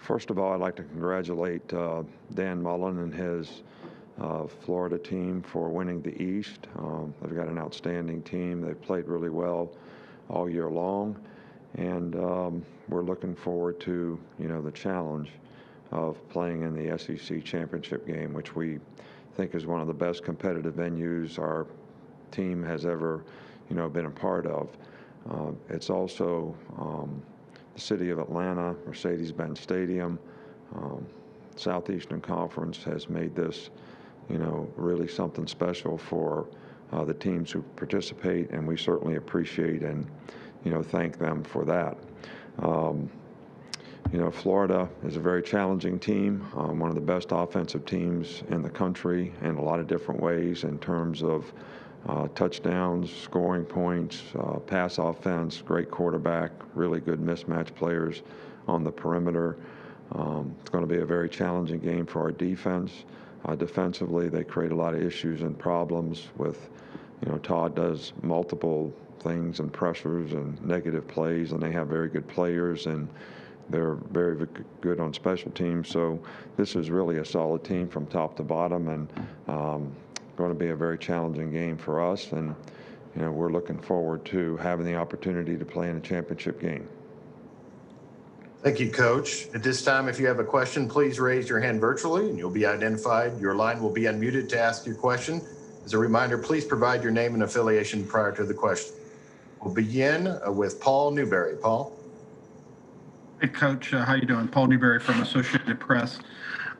First of all, I'd like to congratulate Dan Mullen and his Florida team for winning the East. They've got an outstanding team. They've played really well all year long, and we're looking forward to the challenge of playing in the SEC championship game, which we think is one of the best competitive venues our team has ever been a part of. It's also the city of Atlanta, Mercedes-Benz Stadium. Southeastern Conference has made this really something special for the teams who participate, and we certainly appreciate and thank them for that. Florida is a very challenging team, one of the best offensive teams in the country in a lot of different ways in terms of touchdowns, scoring points, pass offense, great quarterback, really good mismatch players on the perimeter. It's going to be a very challenging game for our defense. Defensively, they create a lot of issues and problems with, Todd does multiple things and pressures and negative plays, and they have very good players, and they're very, very good on special teams. So this is really a solid team from top to bottom, and going to be a very challenging game for us. And we're looking forward to having the opportunity to play in a championship game. Thank you, Coach. At this time, if you have a question, please raise your hand virtually and you'll be identified. Your line will be unmuted to ask your question. As a reminder, please provide your name and affiliation prior to the question. We'll begin with Paul Newberry. Paul. Hey, Coach. How you doing? Paul Newberry from Associated Press.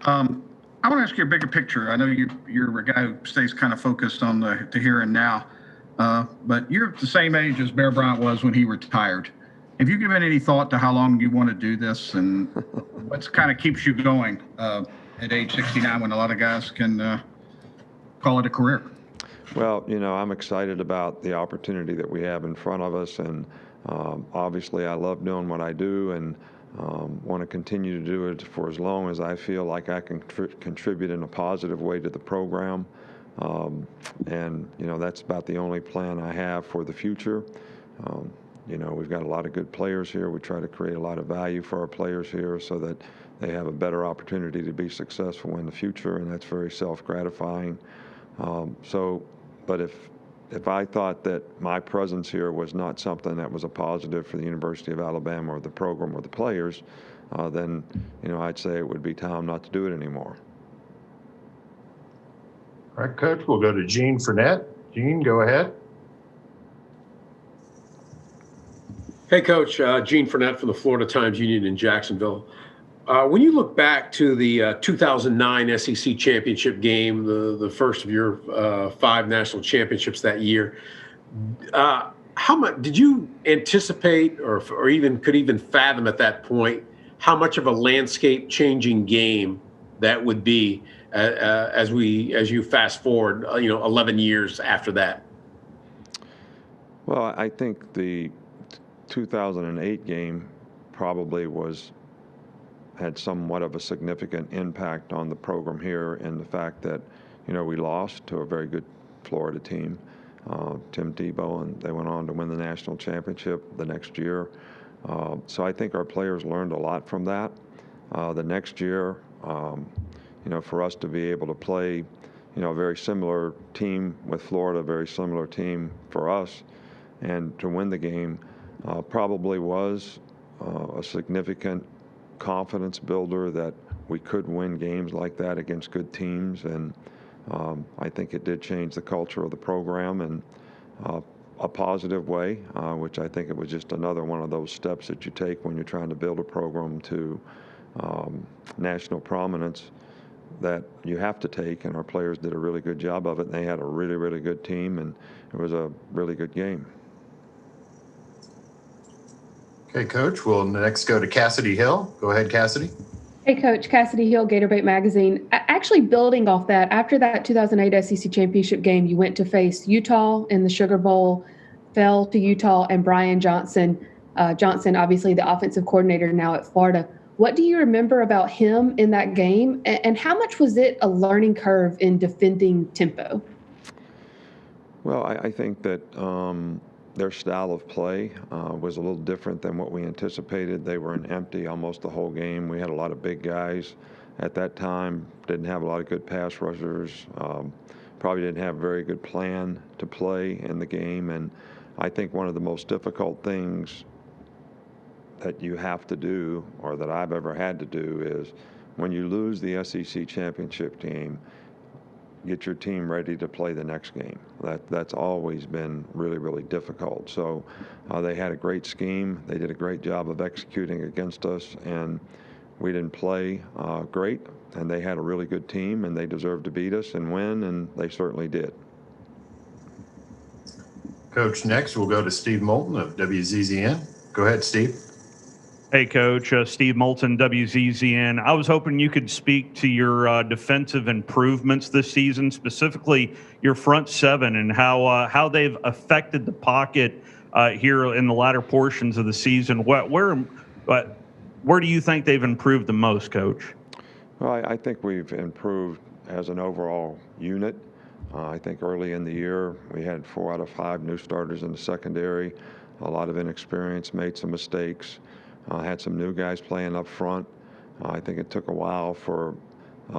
I want to ask you a bigger picture. I know you're a guy who stays kind of focused on the here and now, but you're the same age as Bear Bryant was when he retired. Have you given any thought to how long you want to do this, and what kind of keeps you going at age 69 when a lot of guys can call it a career? Well, I'm excited about the opportunity that we have in front of us, and obviously I love doing what I do, and want to continue to do it for as long as I feel like I can contribute in a positive way to the program. And that's about the only plan I have for the future. We've got a lot of good players here. We try to create a lot of value for our players here so that they have a better opportunity to be successful in the future, and that's very self-gratifying. But if I thought that my presence here was not something that was a positive for the University of Alabama or the program or the players, then I'd say it would be time not to do it anymore. All right, Coach, we'll go to Gene Fournette. Gene, go ahead. Hey, Coach. Gene Fournette from the Florida Times-Union in Jacksonville. When you look back to the 2009 SEC championship game, the first of your 5 national championships that year, how much did you anticipate or even could even fathom at that point how much of a landscape-changing game that would be as you fast forward 11 years after that? Well, I think the 2008 game probably had somewhat of a significant impact on the program here in the fact that, we lost to a very good Florida team, Tim Tebow, and they went on to win the national championship the next year. So I think our players learned a lot from that. The next year, for us to be able to play, a very similar team with Florida, a very similar team for us, and to win the game probably was a significant confidence builder that we could win games like that against good teams, and I think it did change the culture of the program in a positive way, which I think it was just another one of those steps that you take when you're trying to build a program to national prominence that you have to take, and our players did a really good job of it, and they had a really, really good team, and it was a really good game. Okay, Coach, we'll next go to Cassidy Hill. Go ahead, Cassidy. Hey, Coach. Cassidy Hill, Gatorbait Magazine. Actually, building off that, after that 2008 SEC championship game, you went to face Utah in the Sugar Bowl, fell to Utah, and Brian Johnson. Johnson, obviously the offensive coordinator now at Florida. What do you remember about him in that game, and how much was it a learning curve in defending tempo? Well, I think that their style of play was a little different than what we anticipated. They were in empty almost the whole game. We had a lot of big guys at that time, didn't have a lot of good pass rushers, probably didn't have a very good plan to play in the game. And I think one of the most difficult things that you have to do, or that I've ever had to do, is when you lose the SEC championship game, get your team ready to play the next game. That's always been really, really difficult. So they had a great scheme. They did a great job of executing against us, and we didn't play great. And they had a really good team, and they deserved to beat us and win, and they certainly did. Coach, next we'll go to Steve Moulton of WZZN. Go ahead, Steve. Hey, Coach. Steve Moulton, WZZN. I was hoping you could speak to your defensive improvements this season, specifically your front seven, and how they've affected the pocket here in the latter portions of the season. Where do you think they've improved the most, Coach? Well, I think we've improved as an overall unit. I think early in the year we had 4 out of 5 new starters in the secondary. A lot of inexperience, made some mistakes. Had some new guys playing up front. I think it took a while for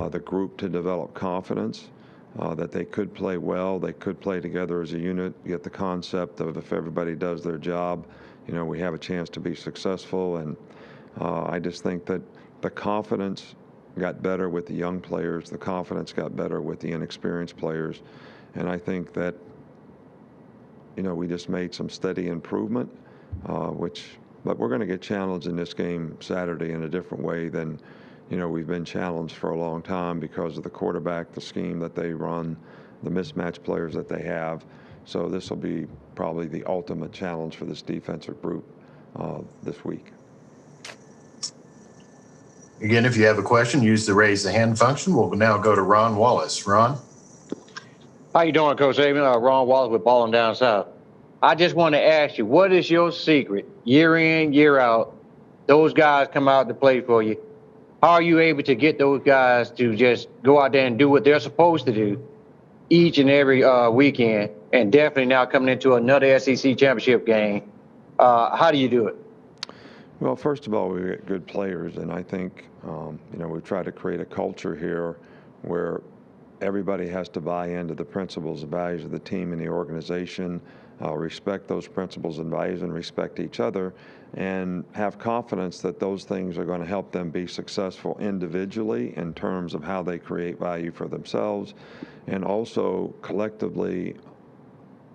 the group to develop confidence that they could play well, they could play together as a unit, get the concept of if everybody does their job, we have a chance to be successful. And I just think that the confidence got better with the young players, the confidence got better with the inexperienced players. And I think that, we just made some steady improvement, but we're going to get challenged in this game Saturday in a different way than, we've been challenged for a long time because of the quarterback, the scheme that they run, the mismatched players that they have. So this will be probably the ultimate challenge for this defensive group this week. Again, if you have a question, use the raise the hand function. We'll now go to Ron Wallace. Ron? How you doing, Coach Saban? Ron Wallace with Ballin' Down South. I just want to ask you, what is your secret, year in, year out? Those guys come out to play for you. How are you able to get those guys to just go out there and do what they're supposed to do each and every weekend, and definitely now coming into another SEC championship game? How do you do it? Well, first of all, we get good players, and I think, we've tried to create a culture here where everybody has to buy into the principles and values of the team and the organization, respect those principles and values and respect each other, and have confidence that those things are going to help them be successful individually in terms of how they create value for themselves, and also collectively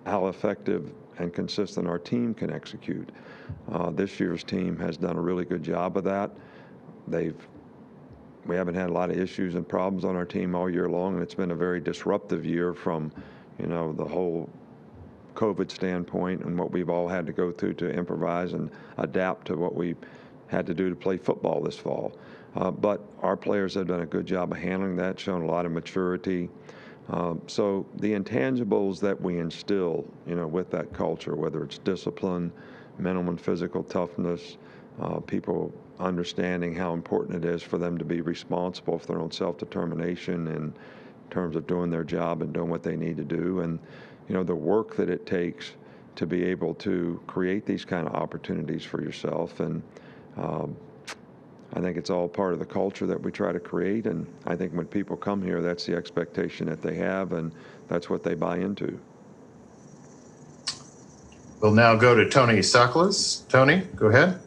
how effective and consistent our team can execute. This year's team has done a really good job of that. We haven't had a lot of issues and problems on our team all year long, and it's been a very disruptive year from, the whole COVID standpoint and what we've all had to go through to improvise and adapt to what we had to do to play football this fall. But our players have done a good job of handling that, shown a lot of maturity. So the intangibles that we instill, with that culture, whether it's discipline, mental and physical toughness, people understanding how important it is for them to be responsible for their own self-determination in terms of doing their job and doing what they need to do, and the work that it takes to be able to create these kind of opportunities for yourself. And I think it's all part of the culture that we try to create, and I think when people come here, that's the expectation that they have, and that's what they buy into. We'll now go to Tony Soklas. Tony, go ahead.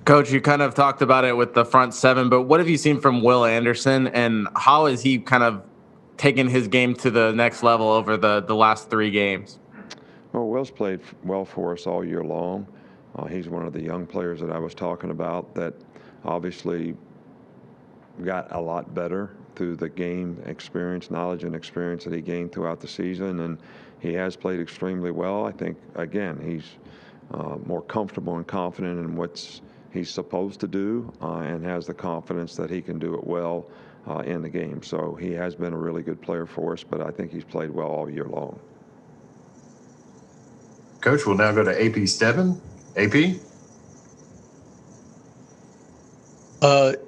Coach, you kind of talked about it with the front seven, but what have you seen from Will Anderson, and how has he kind of taken his game to the next level over the last 3 games? Well, Will's played well for us all year long. He's one of the young players that I was talking about that obviously got a lot better through the game experience, knowledge and experience that he gained throughout the season, and he has played extremely well. I think, again, he's more comfortable and confident in what he's supposed to do, and has the confidence that he can do it well in the game. So he has been a really good player for us, but I think he's played well all year long. Coach, we'll now go to AP Stebbin. AP?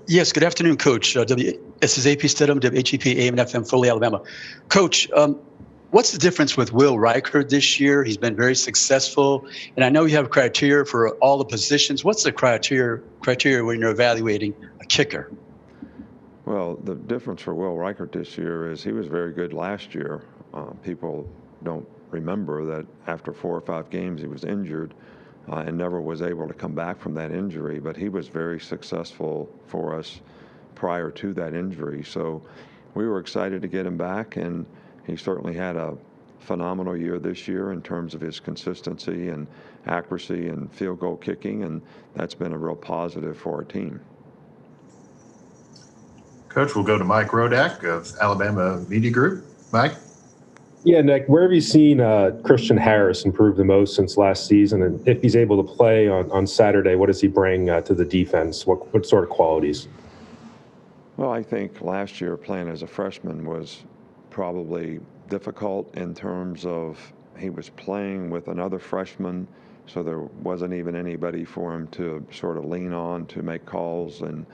Yes, good afternoon, Coach. This is AP Stedham, WHEP AM and FM, Foley, Alabama. Coach, what what's the difference with Will Reichert this year? He's been very successful, and I know you have criteria for all the positions. What's the criteria when you're evaluating a kicker? Well, the difference for Will Reichert this year is he was very good last year. People don't remember that after 4 or 5 games he was injured and never was able to come back from that injury, but he was very successful for us prior to that injury. So we were excited to get him back, and he certainly had a phenomenal year this year in terms of his consistency and accuracy and field goal kicking, and that's been a real positive for our team. Coach, we'll go to Mike Rodak of Alabama Media Group. Mike? Yeah, Nick, where have you seen Christian Harris improve the most since last season? And if he's able to play on Saturday, what does he bring to the defense? What sort of qualities? Well, I think last year playing as a freshman was probably difficult in terms of he was playing with another freshman, so there wasn't even anybody for him to sort of lean on to make calls, and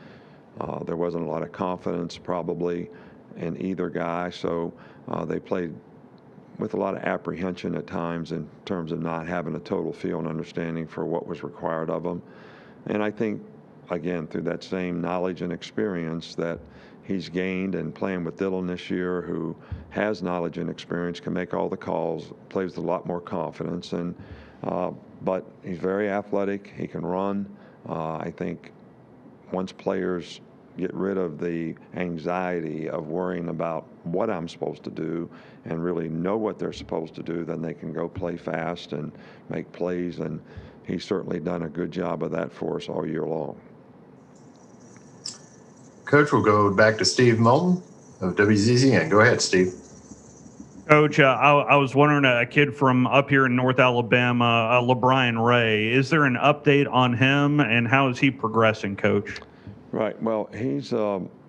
there wasn't a lot of confidence probably in either guy, so they played with a lot of apprehension at times in terms of not having a total feel and understanding for what was required of them. And I think, again, through that same knowledge and experience that he's gained and playing with Dylan this year, who has knowledge and experience, can make all the calls, plays with a lot more confidence, and but he's very athletic. He can run. I think once players get rid of the anxiety of worrying about what I'm supposed to do and really know what they're supposed to do, then they can go play fast and make plays, and he's certainly done a good job of that for us all year long. Coach, we'll go back to Steve Moulton of WZZN. Go ahead, Steve. Coach, I was wondering, a kid from up here in North Alabama, LeBrian Ray, is there an update on him, and how is he progressing, Coach? Right. Well, he's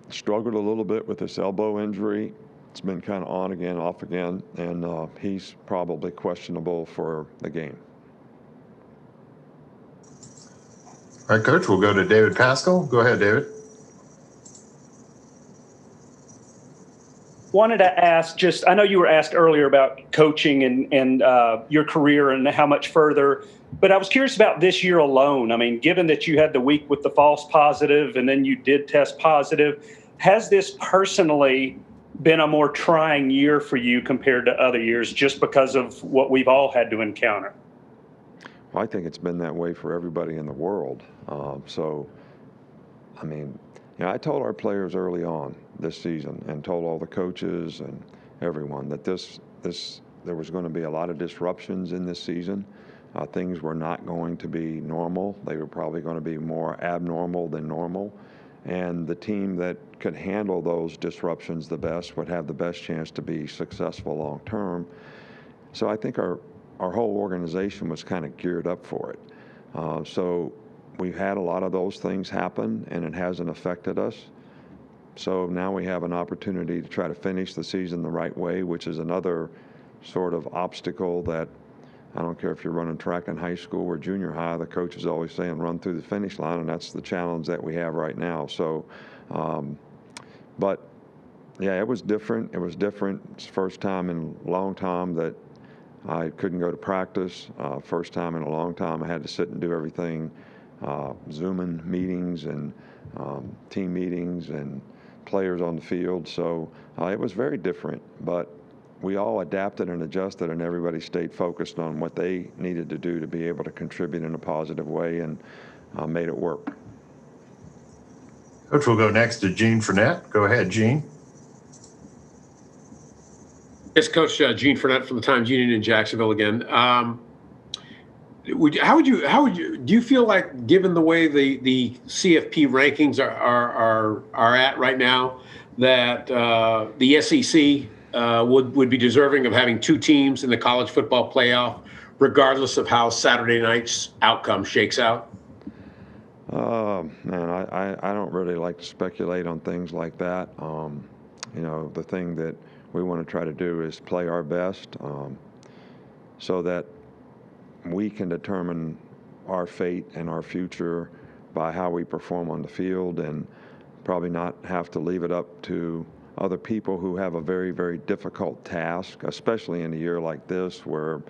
struggled a little bit with this elbow injury. It's been kind of on again, off again, and he's probably questionable for the game. All right, Coach, we'll go to David Pascal. Go ahead, David. Wanted to ask, I know you were asked earlier about coaching and your career and how much further, but I was curious about this year alone. I mean, given that you had the week with the false positive and then you did test positive, has this personally been a more trying year for you compared to other years just because of what we've all had to encounter? Well, I think it's been that way for everybody in the world. I told our players early on this season and told all the coaches and everyone that there was going to be a lot of disruptions in this season. Things were not going to be normal. They were probably going to be more abnormal than normal. And the team that could handle those disruptions the best would have the best chance to be successful long term. So I think our whole organization was kind of geared up for it. So we've had a lot of those things happen, and it hasn't affected us. So now we have an opportunity to try to finish the season the right way, which is another sort of obstacle that I don't care if you're running track in high school or junior high, the coach is always saying run through the finish line, and that's the challenge that we have right now. So, but yeah, it was different. It's the first time in a long time that I couldn't go to practice. First time in a long time I had to sit and do everything, Zoom meetings and team meetings and players on the field. So it was very different, but we all adapted and adjusted, and everybody stayed focused on what they needed to do to be able to contribute in a positive way, and made it work. Coach, we'll go next to Gene Fournette. Go ahead, Gene. Yes, Coach, Gene Fournette from the Times Union in Jacksonville again. Do you feel like, given the way the CFP rankings are at right now, that the SEC would be deserving of having 2 teams in the college football playoff, regardless of how Saturday night's outcome shakes out? Man, I don't really like to speculate on things like that. The thing that we want to try to do is play our best so that we can determine our fate and our future by how we perform on the field, and probably not have to leave it up to other people who have a very, very difficult task, especially in a year like this where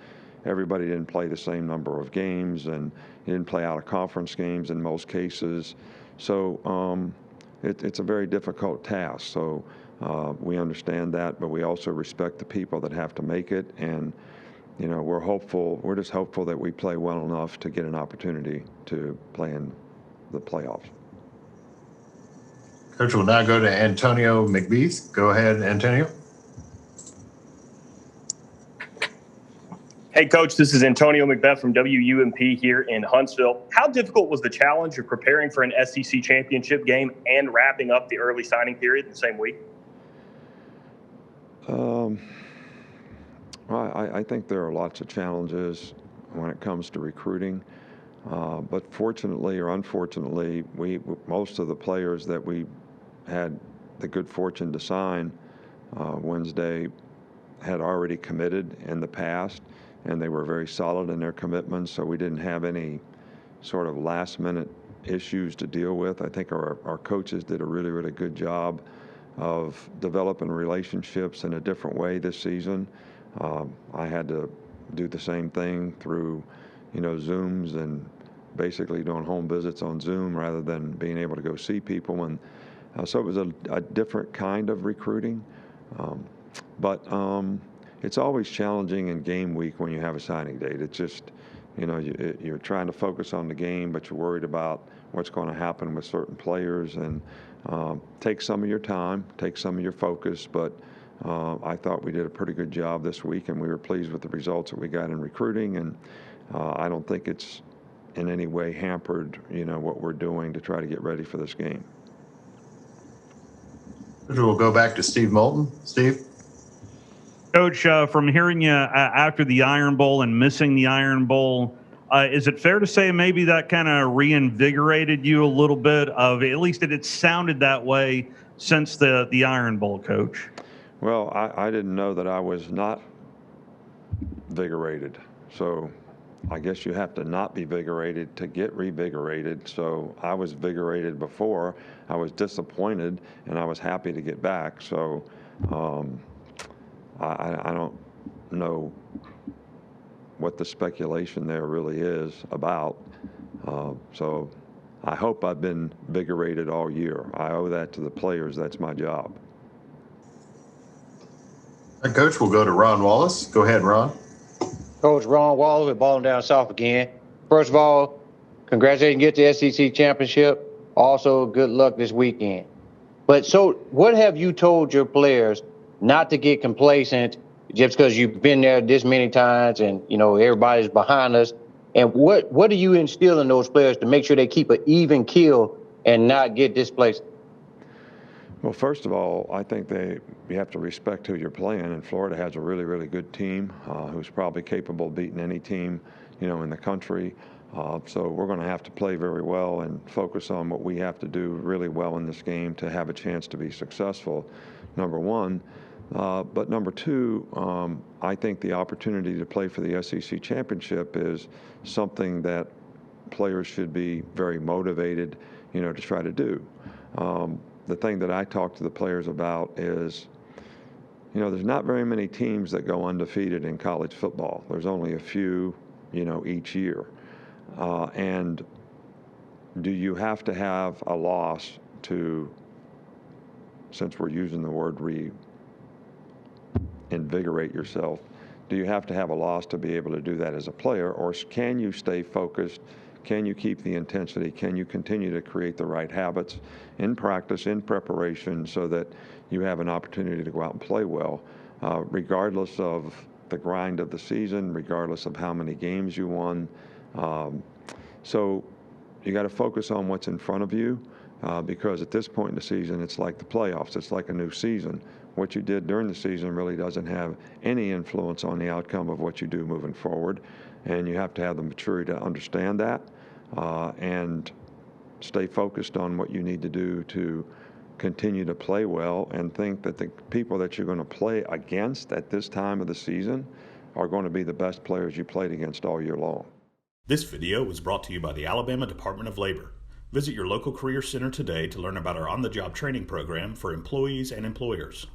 everybody didn't play the same number of games and didn't play out of conference games in most cases. So it's a very difficult task. So we understand that, but we also respect the people that have to make it. And, you know, we're just hopeful that we play well enough to get an opportunity to play in the playoffs. Coach will now go to Antonio McBeath. Go ahead, Antonio. Hey, Coach, this is Antonio McBeth from WUMP here in Huntsville. How difficult was the challenge of preparing for an SEC championship game and wrapping up the early signing period in the same week? I think there are lots of challenges when it comes to recruiting. But fortunately or unfortunately, most of the players that we had the good fortune to sign Wednesday had already committed in the past, and they were very solid in their commitments, so we didn't have any sort of last-minute issues to deal with. I think our coaches did a really, really good job of developing relationships in a different way this season. I had to do the same thing through, Zooms and basically doing home visits on Zoom rather than being able to go see people. And so it was a different kind of recruiting. But it's always challenging in game week when you have a signing date. It's just, you're trying to focus on the game, but you're worried about what's going to happen with certain players. And take some of your time, take some of your focus. But I thought we did a pretty good job this week, and we were pleased with the results that we got in recruiting. And I don't think it's in any way hampered, what we're doing to try to get ready for this game. We'll go back to Steve Moulton. Steve? Coach, from hearing you after the Iron Bowl and missing the Iron Bowl, is it fair to say maybe that kind of reinvigorated you a little bit? At least it sounded that way since the Iron Bowl, Coach. Well, I didn't know that I was not vigorated. So I guess you have to not be vigorated to get revigorated. So I was vigorated before. I was disappointed, and I was happy to get back. So I don't know what the speculation there really is about. So I hope I've been vigorated all year. I owe that to the players. That's my job. All right, Coach, we'll go to Ron Wallace. Go ahead, Ron. Coach Ron Wallace with Balling Down South again. First of all, congratulations, get the SEC championship. Also, good luck this weekend. But so what have you told your players not to get complacent just because you've been there this many times and, everybody's behind us? And what do you instill in those players to make sure they keep an even keel and not get displaced? Well, first of all, I think you have to respect who you're playing, and Florida has a really, really good team who's probably capable of beating any team, in the country. So we're going to have to play very well and focus on what we have to do really well in this game to have a chance to be successful, number one. But number two, I think the opportunity to play for the SEC championship is something that players should be very motivated, to try to do. The thing that I talk to the players about is, there's not very many teams that go undefeated in college football. There's only a few, each year. And do you have to have a loss to, since we're using the word reinvigorate yourself, do you have to have a loss to be able to do that as a player, or can you stay focused? Can you keep the intensity? Can you continue to create the right habits in practice, in preparation, so that you have an opportunity to go out and play well, regardless of the grind of the season, regardless of how many games you won? So you got to focus on what's in front of you, because at this point in the season, it's like the playoffs. It's like a new season. What you did during the season really doesn't have any influence on the outcome of what you do moving forward. And you have to have the maturity to understand that and stay focused on what you need to do to continue to play well, and think that the people that you're going to play against at this time of the season are going to be the best players you played against all year long. This video was brought to you by the Alabama Department of Labor. Visit your local career center today to learn about our on-the-job training program for employees and employers.